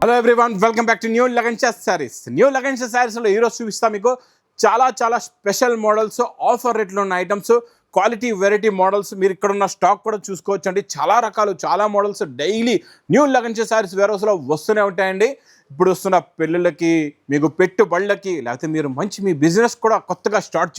Hello everyone, welcome back to new Lagansha saris. New Lagansha సారీస్లో ఈరోజు చూపిస్తాను మీకు చాలా స్పెషల్ మోడల్స్, ఆఫర్ రేట్లో ఉన్న ఐటమ్స్, క్వాలిటీ వెరైటీ మోడల్స్. మీరు ఇక్కడ ఉన్న స్టాక్ కూడా చూసుకోవచ్చు అండి. చాలా రకాలు, చాలా models daily new Lagansha sarees వేర్ హౌస్లో వస్తూనే ఉంటాయండి. ఇప్పుడు వస్తున్న పెళ్ళిళ్ళకి, మీకు పెట్టుబడులకి, లేకపోతే మీరు మంచి మీ బిజినెస్ కూడా కొత్తగా స్టార్ట్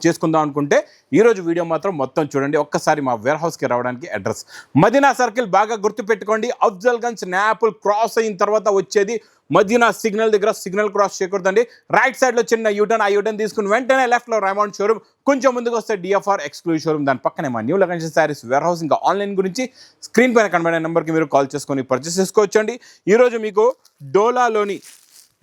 చేసుకుందాం అనుకుంటే ఈరోజు వీడియో మాత్రం మొత్తం చూడండి. ఒక్కసారి మా వేర్ హౌస్కి రావడానికి అడ్రస్ మదీనా సర్కిల్ బాగా గుర్తుపెట్టుకోండి. అఫ్జల్గంజ్ నాపుల్ క్రాస్ అయిన తర్వాత వచ్చేది మదీనా సిగ్నల్ దగ్గర. సిగ్నల్ క్రాస్ చేయకూడదండి. రైట్ సైడ్లో చిన్న యూటర్న్, ఆ యూటర్న్ తీసుకుని వెంటనే లెఫ్ట్లో రైమండ్ షోరూమ్, కొంచెం ముందుకు వస్తే డిఎఫ్ఆర్ ఎక్స్క్లూజివ్ షోరూమ్, దాని పక్కనే మా new Lagansha sarees warehouse. ఇంకా ఆన్లైన్ గురించి స్క్రీన్ పైన కనబడే నెంబర్కి మీరు కాల్ చేసుకొని పర్చేస్ చేసుకోవచ్చు అండి. ఈరోజు మీకు డోలాలోని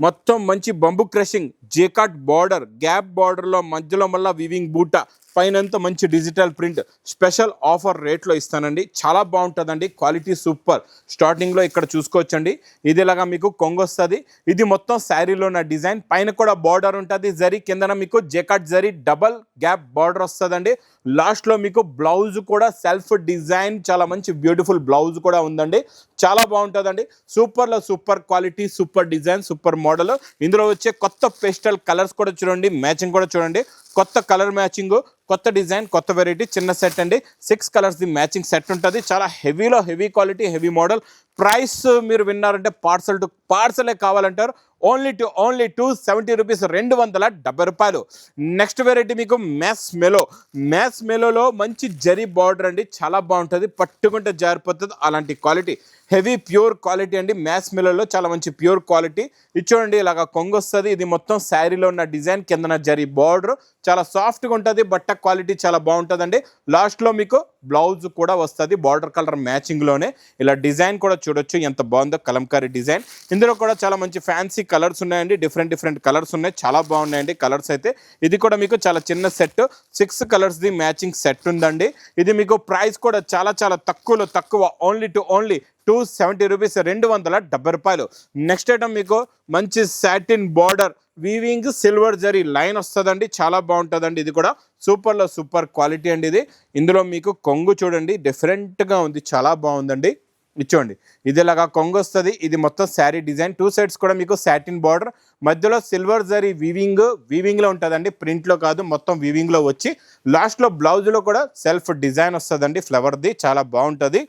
మొత్తం మంచి బంబు క్రషింగ్ జేకాట్ బార్డర్, గ్యాప్ బార్డర్లో మధ్యలో మళ్ళీ వివింగ్ బూటా, పైనంతా మంచి డిజిటల్ ప్రింట్ స్పెషల్ ఆఫర్ రేట్లో ఇస్తానండి. చాలా బాగుంటుందండి, క్వాలిటీ సూపర్. స్టార్టింగ్లో ఇక్కడ చూసుకోవచ్చండి, ఇది ఇలాగా మీకు కొంగు వస్తుంది. ఇది మొత్తం శారీలో ఉన్న డిజైన్, పైన కూడా బార్డర్ ఉంటుంది జరీ, కిందన మీకు జేకాట్ జరీ డబల్ గ్యాప్ బార్డర్ వస్తుందండి. లాస్ట్లో మీకు బ్లౌజ్ కూడా సెల్ఫ్ డిజైన్, చాలా మంచి బ్యూటిఫుల్ బ్లౌజ్ కూడా ఉందండి. చాలా బాగుంటుందండి. సూపర్లో super quality, super design, super model. ఇందులో వచ్చే కొత్త పేస్టల్ కలర్స్ కూడా చూడండి, మ్యాచింగ్ కూడా చూడండి. కొత్త కలర్ మ్యాచింగ్, కొత్త డిజైన్, కొత్త వెరైటీ. చిన్న సెట్ అండి, 6 కలర్స్ ది మ్యాచింగ్ సెట్ ఉంటుంది. చాలా హెవీలో heavy quality, heavy model. Price మీరు విన్నారంటే పార్సలే కావాలంటారు. ఓన్లీ 270 రూపీస్, 270 రూపాయలు. నెక్స్ట్ వెరైటీ మీకు మ్యాస్ మెలోలో మంచి జరీ బార్డర్ అండి. చాలా బాగుంటుంది, పట్టుకుంటే జారిపోతుంది అలాంటి క్వాలిటీ. హెవీ ప్యూర్ క్వాలిటీ అండి. మ్యాస్ మెలోలో చాలా మంచి ప్యూర్ క్వాలిటీ. ఇది చూడండి, ఇలాగ కొంగు వస్తుంది. ఇది మొత్తం శారీలో ఉన్న డిజైన్, కిందన జరీ బార్డర్. చాలా సాఫ్ట్గా ఉంటుంది, బట్ట క్వాలిటీ చాలా బాగుంటుందండి. లాస్ట్లో మీకు బ్లౌజ్ కూడా వస్తుంది బార్డర్ కలర్ మ్యాచింగ్లోనే. ఇలా డిజైన్ కూడా చూడొచ్చు ఎంత బాగుందో, కలంకారీ డిజైన్. ఇందులో కూడా చాలా మంచి ఫ్యాన్సీ కలర్స్ ఉన్నాయండి, డిఫరెంట్ కలర్స్ ఉన్నాయి. చాలా బాగున్నాయండి కలర్స్ అయితే. ఇది కూడా మీకు చాలా చిన్న సెట్, 6 కలర్స్ ది మ్యాచింగ్ సెట్ ఉందండి. ఇది మీకు ప్రైస్ కూడా చాలా తక్కువ. ఓన్లీ 270 రూపీస్, 270 రూపాయలు. నెక్స్ట్ ఐటమ్ మీకు మంచి satin border, weaving silver zari line వస్తుందండి. చాలా బాగుంటుందండి. ఇది కూడా సూపర్లో సూపర్ క్వాలిటీ అండి. ఇందులో మీకు కొంగు చూడండి, డిఫరెంట్గా ఉంది, చాలా బాగుందండి. ఇచ్చోండి, ఇది ఇలాగా కొంగు వస్తుంది. ఇది మొత్తం శారీ డిజైన్, 2 సైడ్స్ కూడా మీకు సాటిన్ బార్డర్, మధ్యలో సిల్వర్ జరీ వీవింగ్లో ఉంటుందండి, ప్రింట్లో కాదు, మొత్తం వీవింగ్లో వచ్చి లాస్ట్లో బ్లౌజ్లో కూడా సెల్ఫ్ డిజైన్ వస్తుందండి ఫ్లవర్ది. చాలా బాగుంటుంది.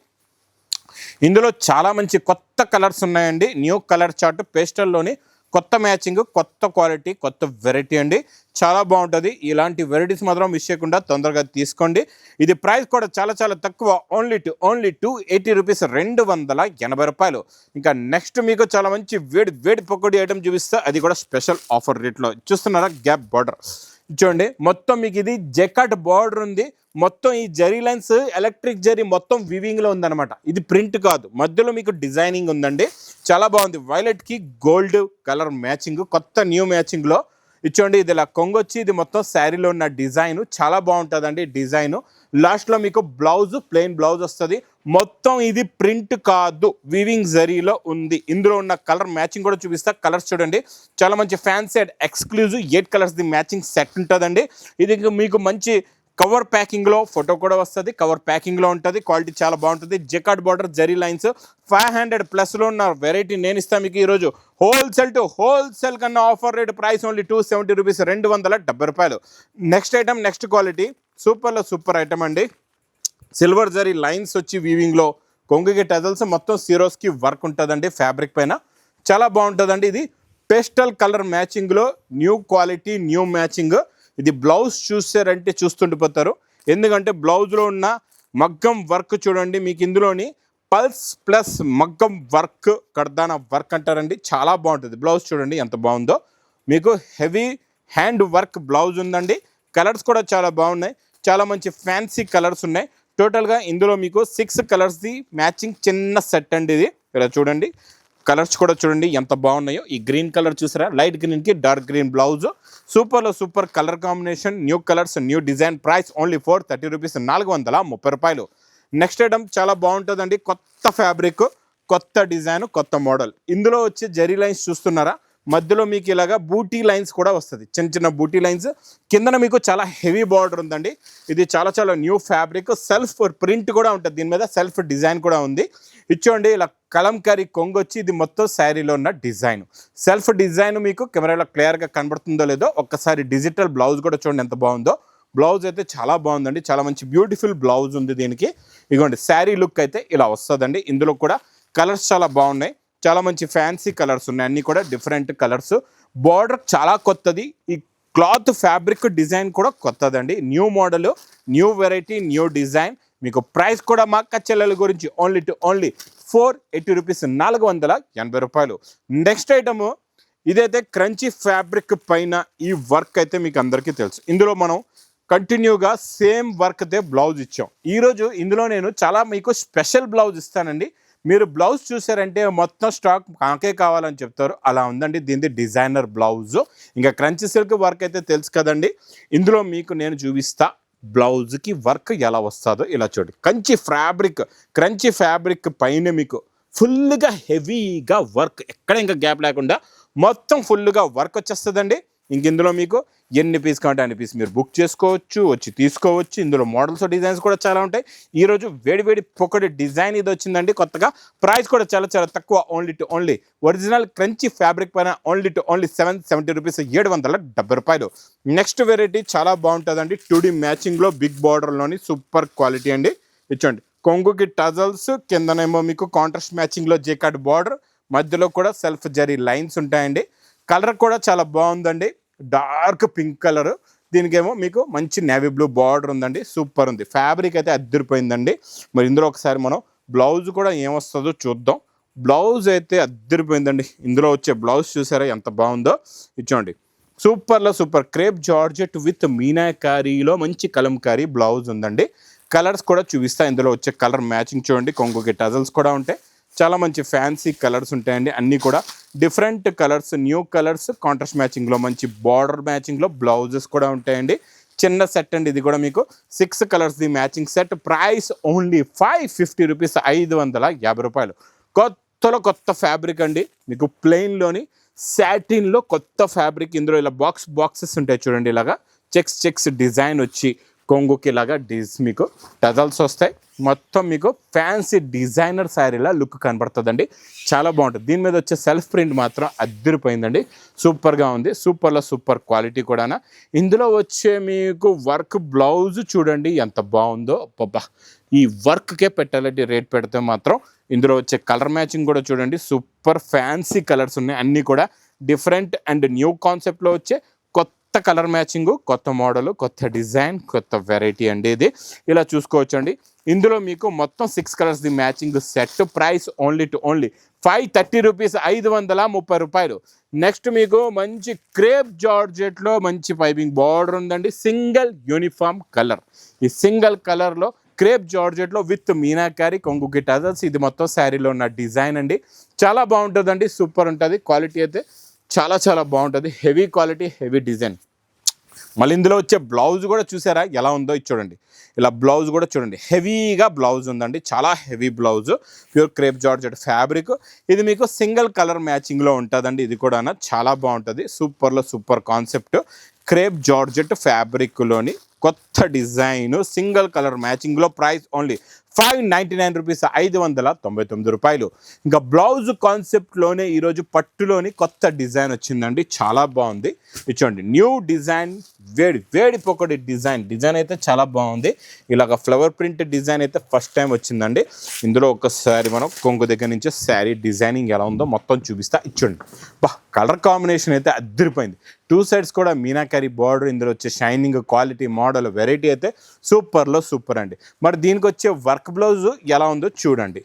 ఇందులో చాలా మంచి కొత్త కలర్స్ ఉన్నాయండి. న్యూ కలర్ చార్ట్, పేస్టల్లోని కొత్త మ్యాచింగ్, కొత్త క్వాలిటీ, కొత్త వెరైటీ అండి. చాలా బాగుంటుంది. ఇలాంటి వెరైటీస్ మాత్రం మిస్ చేయకుండా తొందరగా తీసుకోండి. ఇది ప్రైస్ కూడా చాలా తక్కువ. ఓన్లీ 280 రూపీస్, 280 రూపాయలు. ఇంకా నెక్స్ట్ మీకు చాలా మంచి వేడి పకోడీ ఐటమ్ చూపిస్తా, అది కూడా స్పెషల్ ఆఫర్ రేట్లో. చూస్తున్నారా, గ్యాప్ బార్డర్ చూడండి. మొత్తం మీకు ఇది జెకాట్ బార్డర్ ఉంది. మొత్తం ఈ జరీ లైన్స్, ఎలక్ట్రిక్ జరీ మొత్తం వివింగ్లో ఉందన్నమాట. ఇది ప్రింట్ కాదు, మధ్యలో మీకు డిజైనింగ్ ఉందండి. చాలా బాగుంది. వైలెట్కి గోల్డ్ కలర్ మ్యాచింగ్, కొత్త న్యూ మ్యాచింగ్లో. ఇచ్చోండి, ఇది ఇలా కొంగొచ్చి, ఇది మొత్తం శారీలో ఉన్న డిజైన్ చాలా బాగుంటుందండి డిజైను. లాస్ట్లో మీకు బ్లౌజ్, ప్లెయిన్ బ్లౌజ్ వస్తుంది. మొత్తం ఇది ప్రింట్ కాదు, వివింగ్ జరీలో ఉంది. ఇందులో ఉన్న కలర్ మ్యాచింగ్ కూడా చూపిస్తా. కలర్స్ చూడండి, చాలా మంచి ఫ్యాన్సీ అండ్ ఎక్స్క్లూజివ్ 8 కలర్స్ ది మ్యాచింగ్ సెట్ ఉంటుందండి. ఇది మీకు మంచి కవర్ ప్యాకింగ్లో ఫోటో కూడా వస్తుంది, కవర్ ప్యాకింగ్లో ఉంటుంది. క్వాలిటీ చాలా బాగుంటుంది. జెకాట్ బార్డర్, జరీ లైన్స్, 500+ ఉన్న వెరైటీ నేను ఇస్తాను మీకు ఈరోజు. హోల్సేల్ కన్నా offer rate price only 270 rupees, 270 రూపాయలు. నెక్స్ట్ ఐటమ్, నెక్స్ట్ క్వాలిటీ, సూపర్లో సూపర్ ఐటమ్ అండి. సిల్వర్ జరీ లైన్స్ వచ్చి వీవింగ్లో, కొంగుకి టజల్స్, మొత్తం సిరోస్కి వర్క్ ఉంటుందండి ఫ్యాబ్రిక్ పైన. చాలా బాగుంటుందండి. ఇది పేస్టల్ కలర్ మ్యాచింగ్లో న్యూ క్వాలిటీ, న్యూ మ్యాచింగ్. ఇది బ్లౌజ్ చూసారంటే చూస్తుండిపోతారు, ఎందుకంటే బ్లౌజ్లో ఉన్న మగ్గం వర్క్ చూడండి. మీకు ఇందులోని పల్స్ ప్లస్ మగ్గం వర్క్, కర్దానా వర్క్ అంటారండి. చాలా బాగుంటుంది. బ్లౌజ్ చూడండి ఎంత బాగుందో. మీకు హెవీ హ్యాండ్ వర్క్ బ్లౌజ్ ఉందండి. కలర్స్ కూడా చాలా బాగున్నాయి, చాలా మంచి ఫ్యాన్సీ కలర్స్ ఉన్నాయి. టోటల్గా ఇందులో మీకు 6 కలర్స్ది మ్యాచింగ్ చిన్న సెట్ అండి. ఇది ఇలా చూడండి, కలర్స్ కూడా చూడండి ఎంత బాగున్నాయో. ఈ గ్రీన్ కలర్ చూసారా, లైట్ గ్రీన్కి డార్క్ గ్రీన్ బ్లౌజ్. సూపర్లో super colour combination, new colours, new design. Price only 430 rupees, 430 రూపాయలు. నెక్స్ట్ ఐటమ్ చాలా బాగుంటుందండి. కొత్త ఫ్యాబ్రిక్, కొత్త డిజైన్, కొత్త మోడల్. ఇందులో వచ్చే జరీ లైన్స్ చూస్తున్నారా, మధ్యలో మీకు ఇలాగా బూటీ లైన్స్ కూడా వస్తుంది, చిన్న చిన్న బూటీ లైన్స్. కిందన మీకు చాలా హెవీ బార్డర్ ఉందండి. ఇది చాలా చాలా న్యూ ఫ్యాబ్రిక్. సెల్ఫ్ ప్రింట్ కూడా ఉంటుంది, దీని మీద సెల్ఫ్ డిజైన్ కూడా ఉంది. ఇచ్చోండి ఇలా కలంకారీ కొంగు వచ్చి ఇది మొత్తం శారీలో ఉన్న డిజైన్, సెల్ఫ్ డిజైన్ మీకు కెమెరాలో క్లియర్గా కనబడుతుందో లేదో ఒక్కసారి డిజిటల్ బ్లౌజ్ కూడా చూడండి ఎంత బాగుందో. బ్లౌజ్ అయితే చాలా బాగుందండి, చాలా మంచి బ్యూటిఫుల్ బ్లౌజ్ ఉంది దీనికి. ఇదిగోండి శారీ లుక్ అయితే ఇలా వస్తుందండి. ఇందులో కూడా కలర్స్ చాలా బాగున్నాయి, చాలా మంచి ఫ్యాన్సీ కలర్స్ ఉన్నాయి, అన్నీ కూడా డిఫరెంట్ కలర్స్. బార్డర్ చాలా కొత్తది, ఈ క్లాత్ ఫ్యాబ్రిక్ డిజైన్ కూడా కొత్తదండి. New model, new variety, new design. మీకు ప్రైస్ కూడా మా అక్క చెల్లెల గురించి ఓన్లీ 480 రూపీస్, 480 రూపాయలు. నెక్స్ట్ ఐటమ్ ఇదైతే క్రంచీ ఫ్యాబ్రిక్ పైన ఈ వర్క్ అయితే మీకు అందరికీ తెలుసు. ఇందులో మనం కంటిన్యూగా సేమ్ వర్క్తే బ్లౌజ్ ఇచ్చాం. ఈరోజు ఇందులో నేను చాలా మీకు స్పెషల్ బ్లౌజ్ ఇస్తానండి. మీరు బ్లౌజ్ చూసారంటే మొత్తం స్టాక్ నాకే కావాలని చెప్తారు, అలా ఉందండి దీనిది డిజైనర్ బ్లౌజ్. ఇంకా క్రంచీ సిల్క్ వర్క్ అయితే తెలుసు కదండి. ఇందులో మీకు నేను చూపిస్తా బ్లౌజ్కి వర్క్ ఎలా వస్తుందో. ఇలా చూడండి, క్రంచీ ఫ్యాబ్రిక్ పైన మీకు ఫుల్గా హెవీగా వర్క్, ఎక్కడ ఇంకా గ్యాప్ లేకుండా మొత్తం ఫుల్గా వర్క్ వచ్చేస్తుందండి. ఇంక ఇందులో మీకు ఎన్ని పీస్ కావాలంటే అన్ని పీస్ మీరు బుక్ చేసుకోవచ్చు, వచ్చి తీసుకోవచ్చు. ఇందులో మోడల్స్ డిజైన్స్ కూడా చాలా ఉంటాయి. ఈరోజు వేడి పొకటి డిజైన్ ఇది వచ్చిందండి కొత్తగా. ప్రైస్ కూడా చాలా చాలా తక్కువ, ఓన్లీ ఒరిజినల్ క్రంచీ ఫ్యాబ్రిక్ పైన ఓన్లీ 770 రూపీస్, 770 రూపాయలు. నెక్స్ట్ వెరైటీ చాలా బాగుంటుందండి, 2D మ్యాచింగ్లో బిగ్ బార్డర్లోని సూపర్ క్వాలిటీ అండి. ఇచ్చండి కొంగుకి టజల్స్, కిందనేమో మీకు కాంట్రాస్ట్ మ్యాచింగ్లో జేకార్డ్ బార్డర్, మధ్యలో కూడా సెల్ఫ్ జరీ లైన్స్ ఉంటాయండి. కలర్ కూడా చాలా బాగుందండి, డార్క్ పింక్ కలర్. దీనికేమో మీకు మంచి నేవీ బ్లూ బార్డర్ ఉందండి, సూపర్ ఉంది. ఫ్యాబ్రిక్ అయితే అద్దరిపోయిందండి. మరి ఇందులో ఒకసారి మనం బ్లౌజ్ కూడా ఏమొస్తుందో చూద్దాం. బ్లౌజ్ అయితే అద్దరిపోయిందండి. ఇందులో వచ్చే బ్లౌజ్ చూసారా ఎంత బాగుందో. ఇచ్చోండి సూపర్ క్రేప్ జార్జెట్ విత్ మీనాకారీలో మంచి కలంకారీ బ్లౌజ్ ఉందండి. కలర్స్ కూడా చూపిస్తా. ఇందులో వచ్చే కలర్ మ్యాచింగ్ చూడండి, కొంగుకి టజల్స్ కూడా ఉంటాయి. చాలా మంచి ఫ్యాన్సీ కలర్స్ ఉంటాయండి, అన్నీ కూడా different colours, new colours, contrast మ్యాచింగ్లో మంచి బార్డర్ మ్యాచింగ్లో బ్లౌజెస్ కూడా ఉంటాయండి. చిన్న సెట్ అండి, ఇది కూడా మీకు 6 కలర్స్ ది matching set. Price only 550 rupees, 550 రూపాయలు. కొత్త ఫ్యాబ్రిక్ అండి, మీకు ప్లెయిన్లోని సాటిన్లో కొత్త ఫ్యాబ్రిక్. ఇందులో ఇలా బాక్సెస్ ఉంటాయి చూడండి, ఇలాగా చెక్స్ డిజైన్ వచ్చి కొంగుకి ఇలాగా మీకు టజల్స్ వస్తాయి. మొత్తం మీకు ఫ్యాన్సీ డిజైనర్ శారీలా లుక్ కనబడుతుందండి, చాలా బాగుంటుంది. దీని మీద వచ్చే సెల్ఫ్ ప్రింట్ మాత్రం అద్దరిపోయిందండి, సూపర్గా ఉంది. సూపర్ క్వాలిటీ కూడా. ఇందులో వచ్చే మీకు వర్క్ బ్లౌజ్ చూడండి ఎంత బాగుందో. అబ్బా, ఈ వర్క్కే పెట్టాలంటే రేట్ పెడితే మాత్రం. ఇందులో వచ్చే కలర్ మ్యాచింగ్ కూడా చూడండి, సూపర్ ఫ్యాన్సీ కలర్స్ ఉన్నాయి, అన్నీ కూడా డిఫరెంట్ అండ్ న్యూ కాన్సెప్ట్లో వచ్చే కొత్త కలర్ మ్యాచింగ్, కొత్త మోడల్, కొత్త డిజైన్, కొత్త వెరైటీ అండి ఇది. ఇలా చూసుకోవచ్చండి. ఇందులో మీకు మొత్తం 6 కలర్స్ ది matching set. Price only 530 rupees, 530 రూపాయలు. నెక్స్ట్ మీకు మంచి క్రేప్ జార్జెట్లో మంచి పైపింగ్ బార్డర్ ఉందండి, సింగిల్ యూనిఫామ్ కలర్. ఈ సింగిల్ కలర్లో క్రేప్ జార్జెట్లో విత్ మీనాకారి కొంగుకి టజల్స్, ఇది మొత్తం శారీలో ఉన్న డిజైన్ అండి. చాలా బాగుంటుందండి, సూపర్ ఉంటుంది. క్వాలిటీ అయితే చాలా బాగుంటుంది, హెవీ క్వాలిటీ, హెవీ డిజైన్. మళ్ళీ ఇందులో వచ్చే బ్లౌజ్ కూడా చూసారా ఎలా ఉందో, ఇది చూడండి. ఇలా బ్లౌజ్ కూడా చూడండి, హెవీగా బ్లౌజ్ ఉందండి, చాలా heavy blouse. Pure crepe georgette fabric. ఇది మీకు సింగిల్ కలర్ మ్యాచింగ్లో ఉంటుందండి, ఇది కూడా చాలా బాగుంటుంది. Super concept. క్రేప్ జార్జెట్ ఫ్యాబ్రిక్లోని కొత్త డిజైన్, సింగిల్ కలర్ మ్యాచింగ్లో. ప్రైస్ ఓన్లీ 599 రూపీస్, 599 రూపాయలు. ఇంకా బ్లౌజ్ కాన్సెప్ట్లోనే ఈరోజు పట్టులోని కొత్త డిజైన్ వచ్చిందండి, చాలా బాగుంది. ఇచ్చోండి న్యూ డిజైన్, వేడి పొకటి డిజైన్ అయితే చాలా బాగుంది. ఇలాగ ఫ్లవర్ ప్రింట్ డిజైన్ అయితే ఫస్ట్ టైం వచ్చిందండి. ఇందులో ఒకసారి మనం కొంగు దగ్గర నుంచి శారీ డిజైనింగ్ ఎలా ఉందో మొత్తం చూపిస్తా. ఇచ్చోండి కలర్ కాంబినేషన్ అయితే అద్దరిపోయింది. 2 సైడ్స్ కూడా మీనాకారి బార్డర్. ఇందులో వచ్చే షైనింగ్, క్వాలిటీ, మోడల్, వెరైటీ అయితే సూపర్ అండి. మరి దీనికి వచ్చే వర్క్ బ్లౌజ్ ఎలా ఉందో చూడండి.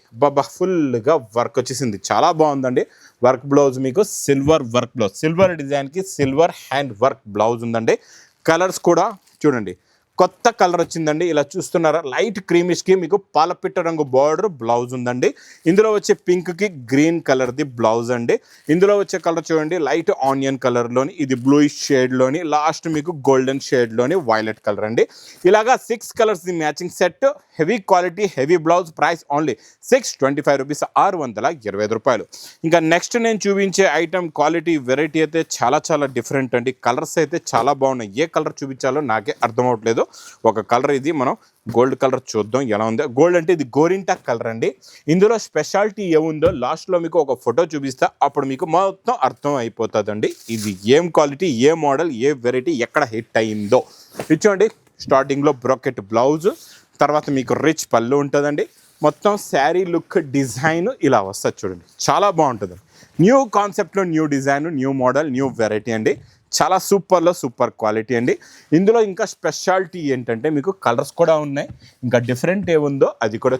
ఫుల్గా వర్క్ వచ్చేసింది, చాలా బాగుందండి. వర్క్ బ్లౌజ్ మీకు సిల్వర్ వర్క్ బ్లౌజ్, సిల్వర్ డిజైన్కి సిల్వర్ హ్యాండ్ వర్క్ బ్లౌజ్ ఉందండి. కలర్స్ కూడా చూడండి, కొత్త కలర్ వచ్చిందండి. ఇలా చూస్తున్నారా, లైట్ క్రీమిష్కి మీకు పాలపిట్ట రంగు బార్డర్ బ్లౌజ్ ఉందండి. ఇందులో వచ్చే పింక్కి గ్రీన్ కలర్ది బ్లౌజ్ అండి. ఇందులో వచ్చే కలర్ చూడండి, లైట్ ఆనియన్ కలర్లోని, ఇది బ్లూయిష్ షేడ్లోని, లాస్ట్ మీకు గోల్డెన్ షేడ్లోని వైలెట్ కలర్ అండి. ఇలాగా 6 కలర్స్ది matching set, heavy quality, heavy blouse, price only 625 rupees, 625 రూపాయలు. ఇంకా నెక్స్ట్ నేను చూపించే ఐటమ్ క్వాలిటీ వెరైటీ అయితే చాలా చాలా డిఫరెంట్ అండి. కలర్స్ అయితే చాలా బాగున్నాయి. ఏ కలర్ చూపించాలో నాకే అర్థం అవ్వట్లేదు. ఒక కలర్ ఇది, మనం గోల్డ్ కలర్ చూద్దాం ఎలా ఉందో. గోల్డ్ అంటే ఇది గోరింటాక్ కలర్ అండి. ఇందులో స్పెషాలిటీ ఏముందో లాస్ట్లో మీకు ఒక ఫోటో చూపిస్తా, అప్పుడు మీకు మొత్తం అర్థం అయిపోతుందండి. ఇది ఏం క్వాలిటీ, ఏ మోడల్, ఏ వెరైటీ, ఎక్కడ హిట్ అయిందో. ఇచ్చోండి, స్టార్టింగ్లో బ్రోకెట్ బ్లౌజ్, తర్వాత మీకు రిచ్ పళ్ళు ఉంటుందండి. మొత్తం శారీ లుక్ డిజైన్ ఇలా వస్తుంది చూడండి, చాలా బాగుంటుంది. న్యూ కాన్సెప్ట్లో new design, new model, new variety అండి. చాలా సూపర్లో సూపర్ క్వాలిటీ అండి. ఇందులో ఇంకా స్పెషాలిటీ ఏంటంటే మీకు కలర్స్ కూడా ఉన్నాయి. ఇంకా డిఫరెంట్ ఏముందో అది కూడా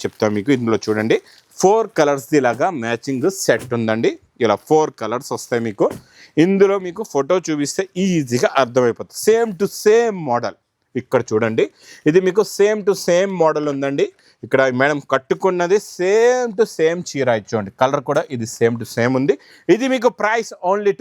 చెప్తా మీకు. ఇందులో చూడండి 4 కలర్స్ది ఇలాగా మ్యాచింగ్ సెట్ ఉందండి. ఇలా 4 కలర్స్ వస్తాయి మీకు. ఇందులో మీకు ఫోటో చూపిస్తే ఈజీగా అర్థమైపోతుంది. Same to same model. ఇక్కడ చూడండి, ఇది మీకు సేమ్ టు సేమ్ మోడల్ ఉందండి. ఇక్కడ మేడం కట్టుకున్నది సేమ్ టు సేమ్ చీర ఇచ్చోండి. కలర్ కూడా ఇది సేమ్ టు సేమ్ ఉంది. ఇది మీకు ప్రైస్ ఓన్లీ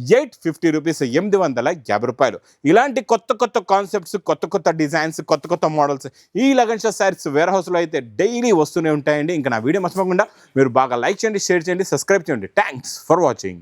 850 రూపీస్, 850 రూపాయలు. ఇలాంటి కొత్త కొత్త కాన్సెప్ట్స్, కొత్త కొత్త డిజైన్స్, కొత్త కొత్త మోడల్స్ ఈ లగన్ షా శారీస్ వేర్ హౌస్లో అయితే డైలీ వస్తూనే ఉంటాయండి. ఇంకా నా వీడియో మర్చిపోకుండా మీరు బాగా లైక్ చేయండి, షేర్ చేయండి, సబ్స్క్రైబ్ చేయండి. Thanks for watching.